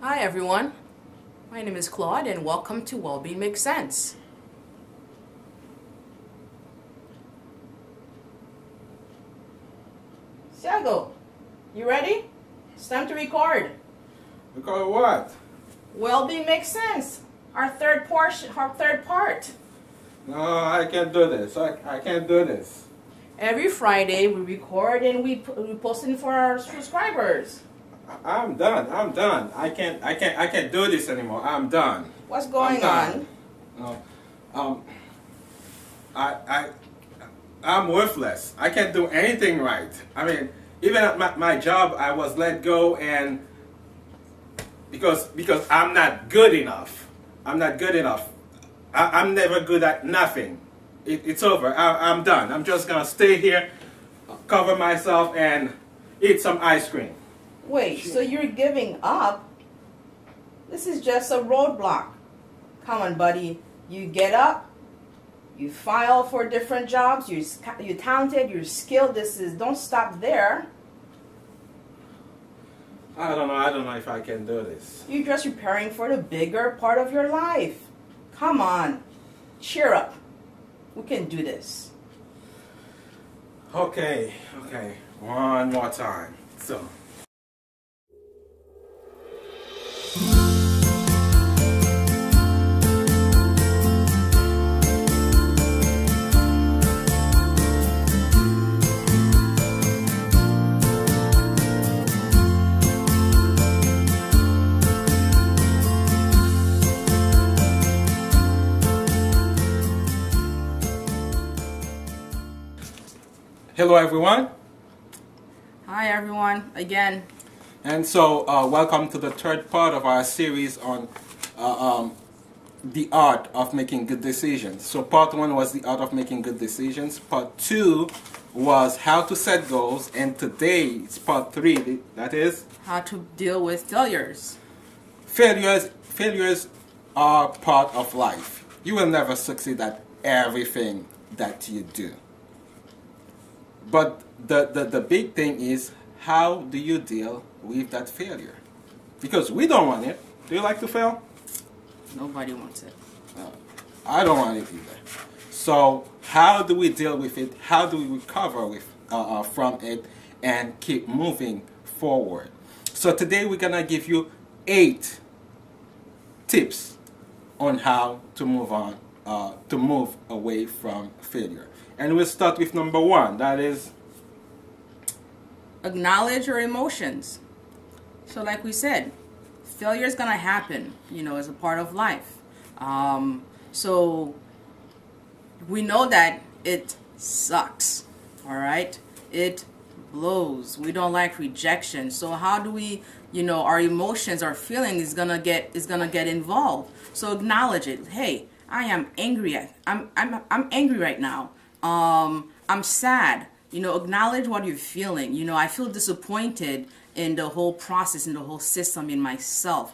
Hi everyone, my name is Claude and welcome to Wellbeing Makes Sense. Serge, you ready? It's time to record. Record what? Wellbeing Makes Sense, our third part. No, I can't do this. I can't do this. Every Friday we record and we post it for our subscribers. I'm done. I can't do this anymore. I'm done. What's going on? No. I'm worthless. I can't do anything right. I mean, even at my job, I was let go, and because I'm not good enough. I'm not good enough. I'm never good at nothing. It's over. I'm done. I'm just gonna stay here, cover myself, and eat some ice cream. Wait, so you're giving up? This is just a roadblock. Come on, buddy. You get up, you file for different jobs, you're talented, you're skilled. Don't stop there. I don't know if I can do this. You're just preparing for the bigger part of your life. Come on. Cheer up. We can do this. Okay. One more time. So. Hello everyone. Hi everyone, again. And so welcome to the third part of our series on the art of making good decisions. So part 1 was the art of making good decisions. Part 2 was how to set goals. And today it's part 3, that is how to deal with failures. Failures are part of life. You will never succeed at everything that you do. But the big thing is, how do you deal with that failure? Because we don't want it. Do you like to fail? Nobody wants it. I don't want it either. So how do we deal with it? How do we recover from it and keep moving forward? So today we're going to give you 8 tips on how to move on, to move away from failure. And we'll start with number 1, that is acknowledge your emotions. So like we said, failure is going to happen, as a part of life. So we know that it sucks, all right? It blows. We don't like rejection. So how do we, our emotions, our feeling is going to get involved. So acknowledge it. Hey, I am angry. I'm angry right now. I'm sad. Acknowledge what you're feeling. I feel disappointed in the whole process, in the whole system, in myself.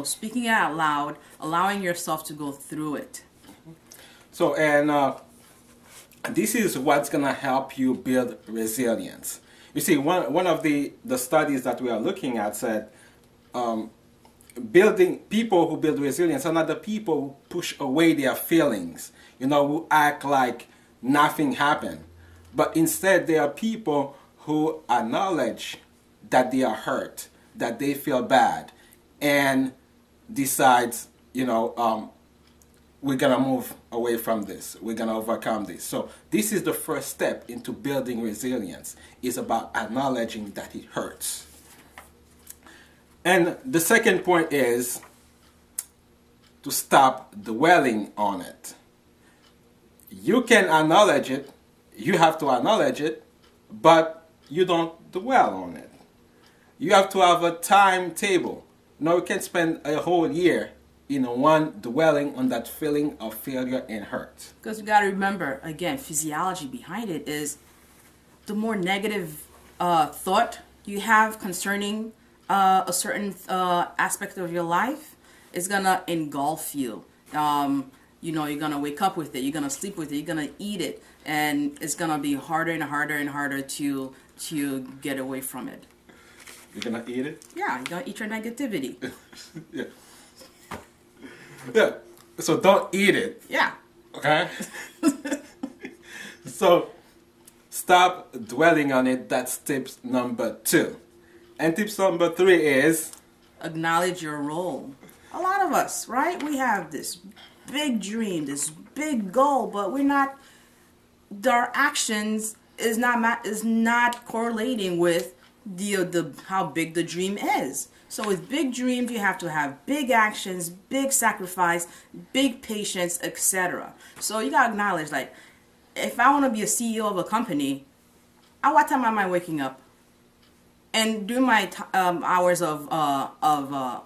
Speaking it out loud, allowing yourself to go through it. So, and this is what's going to help you build resilience. You see, one of the studies that we are looking at said people who build resilience are not the people who push away their feelings, who act like nothing happened. But instead, they are people who acknowledge that they are hurt, that they feel bad, and decides, we're going to move away from this. We're going to overcome this. So this is the first step into building resilience, is about acknowledging that it hurts. And the second point is to stop dwelling on it. You can acknowledge it, you have to acknowledge it, but you don't dwell on it. You have to have a timetable. You can't spend a whole year in one dwelling on that feeling of failure and hurt. Because you got to remember, again, physiology behind it is the more negative thought you have concerning a certain aspect of your life, it's going to engulf you. You're going to wake up with it, you're going to sleep with it, you're going to eat it, and it's going to be harder and harder and harder to get away from it. You're gonna eat it? Yeah, you're gonna eat your negativity. Yeah. Yeah. So don't eat it. Yeah. Okay? So stop dwelling on it. That's tips number 2. And tips number 3 is Acknowledge your role. A lot of us, right? We have this big dream, this big goal, but we're not. Our actions is not correlating with the how big the dream is. So with big dreams, you have to have big actions, big sacrifice, big patience, etc. So you gotta acknowledge, like, if I want to be a CEO of a company, at what time am I waking up? And during my hours of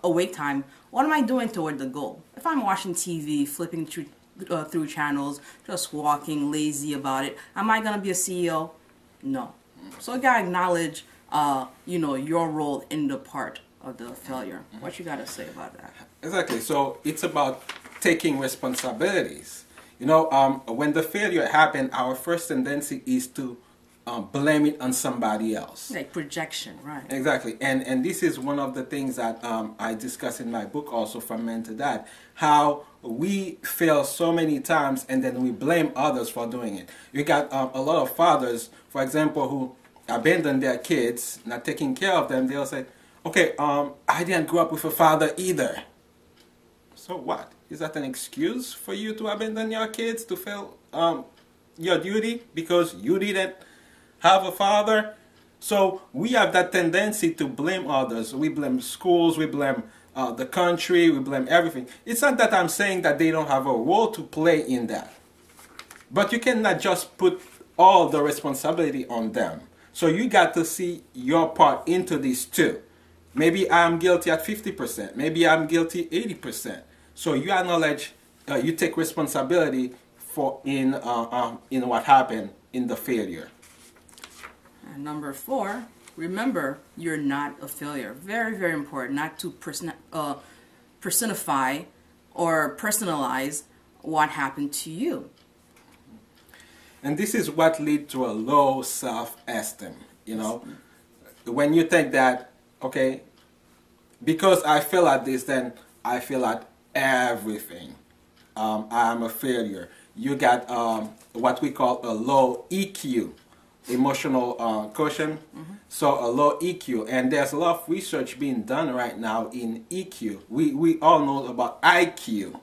awake time, what am I doing toward the goal? If I'm watching TV, flipping through channels, just walking, lazy about it, am I gonna be a CEO? No. So you gotta acknowledge, your role in the part of the failure. What you gotta say about that? exactly. So it's about taking responsibilities. When the failure happened, our first tendency is to blame it on somebody else. Like projection, right? Exactly. And this is one of the things that I discuss in my book also, From Men to Dad, how we fail so many times and then we blame others for doing it. You got a lot of fathers, for example, who abandon their kids, not taking care of them. They'll say, okay, I didn't grow up with a father either. So what? Is that an excuse for you to abandon your kids, to fail your duty because you didn't have a father? So we have that tendency to blame others. We blame schools, we blame the country, we blame everything. It's not that I'm saying that they don't have a role to play in that. But you cannot just put all the responsibility on them. So you got to see your part into this too. Maybe I'm guilty at 50%. Maybe I'm guilty 80%. So you acknowledge, you take responsibility for in what happened in the failure. And number 4, remember you're not a failure. Very, very important not to personify or personalize what happened to you. And this is what leads to a low self-esteem. When you think that, okay, because I fail at this, then I fail at everything. I am a failure. You got what we call a low EQ, emotional quotient. So a low EQ, and there's a lot of research being done right now in EQ. We all know about IQ,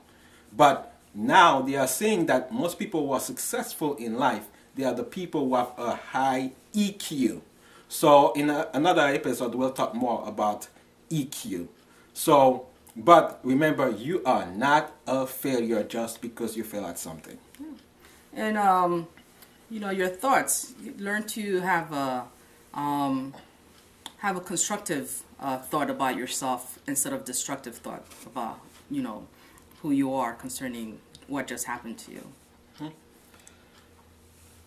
but now they are saying that most people who are successful in life, they are the people who have a high EQ. So in another episode, we'll talk more about EQ. So, but remember, you are not a failure just because you fail at something. And your thoughts. Learn to have a constructive thought about yourself instead of destructive thought about who you are concerning what just happened to you.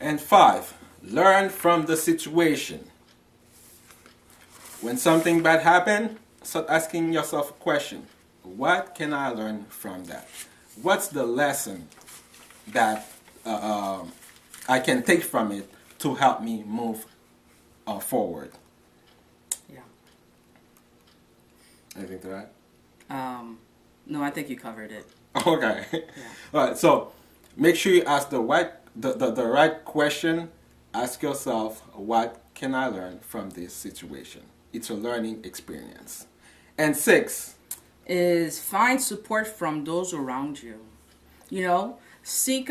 And 5, learn from the situation. When something bad happened, start asking yourself a question. What can I learn from that? What's the lesson that I can take from it to help me move forward? Yeah. Anything to that? No, I think you covered it. Okay. Yeah. All right. So make sure you ask the right question. Ask yourself, what can I learn from this situation? It's a learning experience. And 6 is find support from those around you. Seek.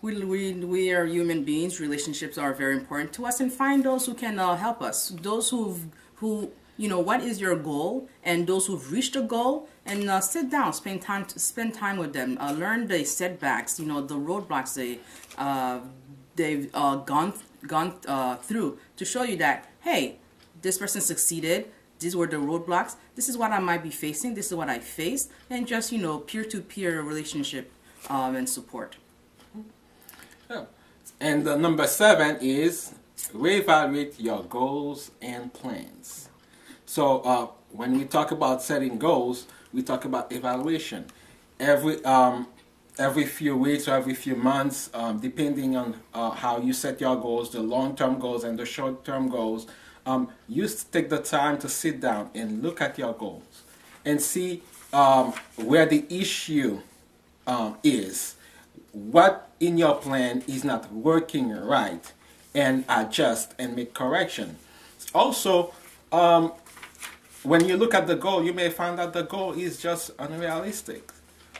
We are human beings. Relationships are very important to us, and find those who can help us. Those who what is your goal, and those who've reached a goal, and sit down, spend time with them. Learn the setbacks, the roadblocks they've gone through to show you that, hey, this person succeeded. These were the roadblocks. This is what I might be facing. This is what I faced, and just peer-to-peer relationship and support. Yeah. And the number 7 is reevaluate your goals and plans. So when we talk about setting goals, we talk about evaluation. Every few weeks or every few months, depending on how you set your goals, the long-term goals and the short-term goals, you take the time to sit down and look at your goals and see where the issue is, what in your plan is not working right, and adjust and make correction. Also, when you look at the goal, you may find that the goal is just unrealistic,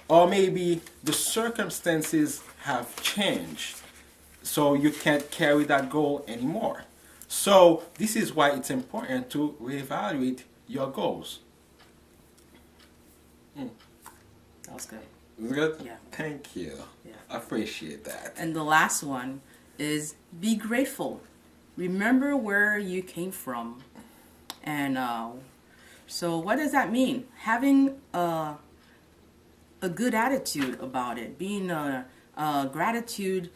or maybe the circumstances have changed, so you can't carry that goal anymore. So this is why it's important to reevaluate your goals. That was good. Is it good? Yeah. Thank you. Yeah. I appreciate that. And the last one is be grateful. Remember where you came from. And so what does that mean? Having a good attitude about it. Being gratitude,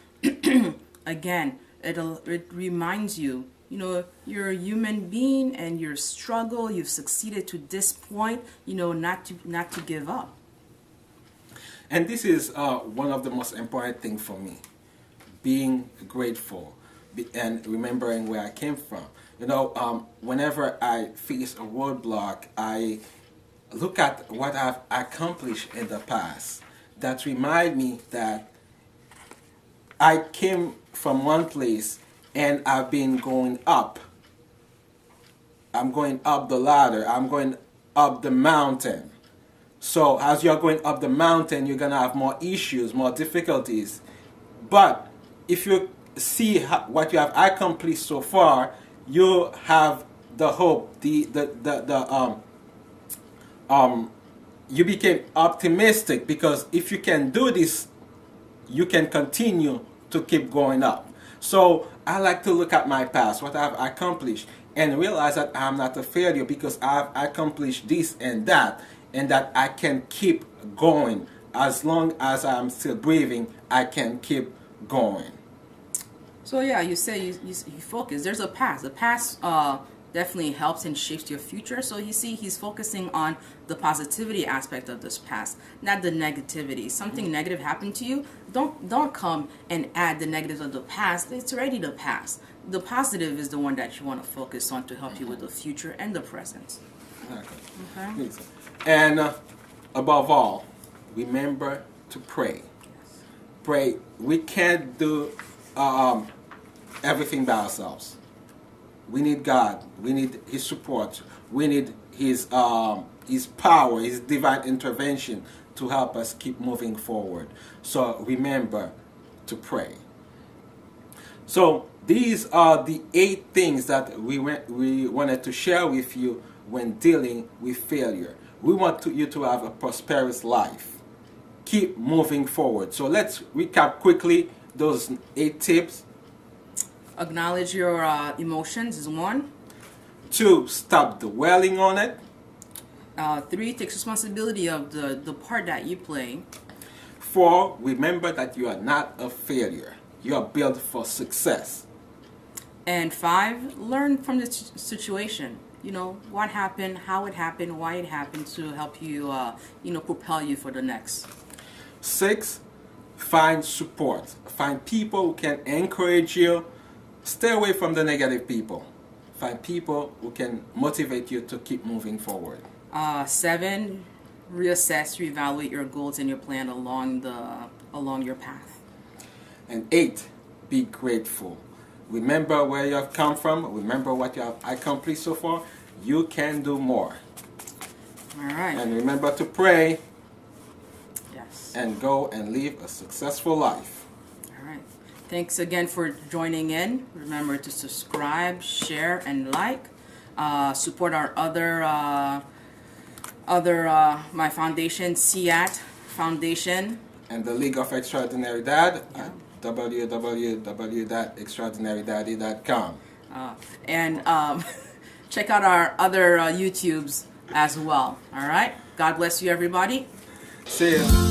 again, it reminds you, you know, you're a human being and your struggle, you've succeeded to this point, you know, not to give up. And this is one of the most important things for me, being grateful and remembering where I came from. You know, whenever I face a roadblock, I look at what I've accomplished in the past. That remind me that I came from one place and I've been going up. I'm going up the ladder. I'm going up the mountain. So as you're going up the mountain, you're going to have more issues, more difficulties. But if you see what you have accomplished so far, you have the hope, you became optimistic, because if you can do this, you can continue to keep going up. So I like to look at my past, what I've accomplished, and realize that I'm not a failure because I've accomplished this and that I can keep going. As long as I'm still breathing, I can keep going. So yeah, you say you focus. There's a past. The past definitely helps and shapes your future. So you see, he's focusing on the positivity aspect of this past, not the negativity. Something negative happened to you, don't come and add the negatives of the past. It's already the past. The positive is the one that you want to focus on to help you with the future and the present. Okay. And above all, remember to pray. Yes. Pray. We can't do everything by ourselves. We need God. We need His support. We need His power, His divine intervention to help us keep moving forward. So remember to pray. So these are the 8 things that we wanted to share with you when dealing with failure. We want you to have a prosperous life. Keep moving forward. So let's recap quickly those 8 tips. Acknowledge your emotions is 1. 2, stop dwelling on it. 3, take responsibility of the part that you play. 4, remember that you are not a failure. You are built for success. And 5, learn from the situation. You know, what happened, how it happened, why it happened, to help you, you know, propel you for the next. 6, find support. Find people who can encourage you. Stay away from the negative people. Find people who can motivate you to keep moving forward. 7, reassess, reevaluate your goals and your plan along your path. And 8, be grateful. Remember where you have come from. Remember what you have accomplished so far. You can do more. All right. And remember to pray. Yes. And go and live a successful life. All right. Thanks again for joining in. Remember to subscribe, share, and like. Support our my foundation, C.E.Y.A.T Foundation. And the League of Extraordinary Dad. Yeah. www.extraordinarydaddy.com. And check out our other YouTubes as well. All right. God bless you, everybody. See you.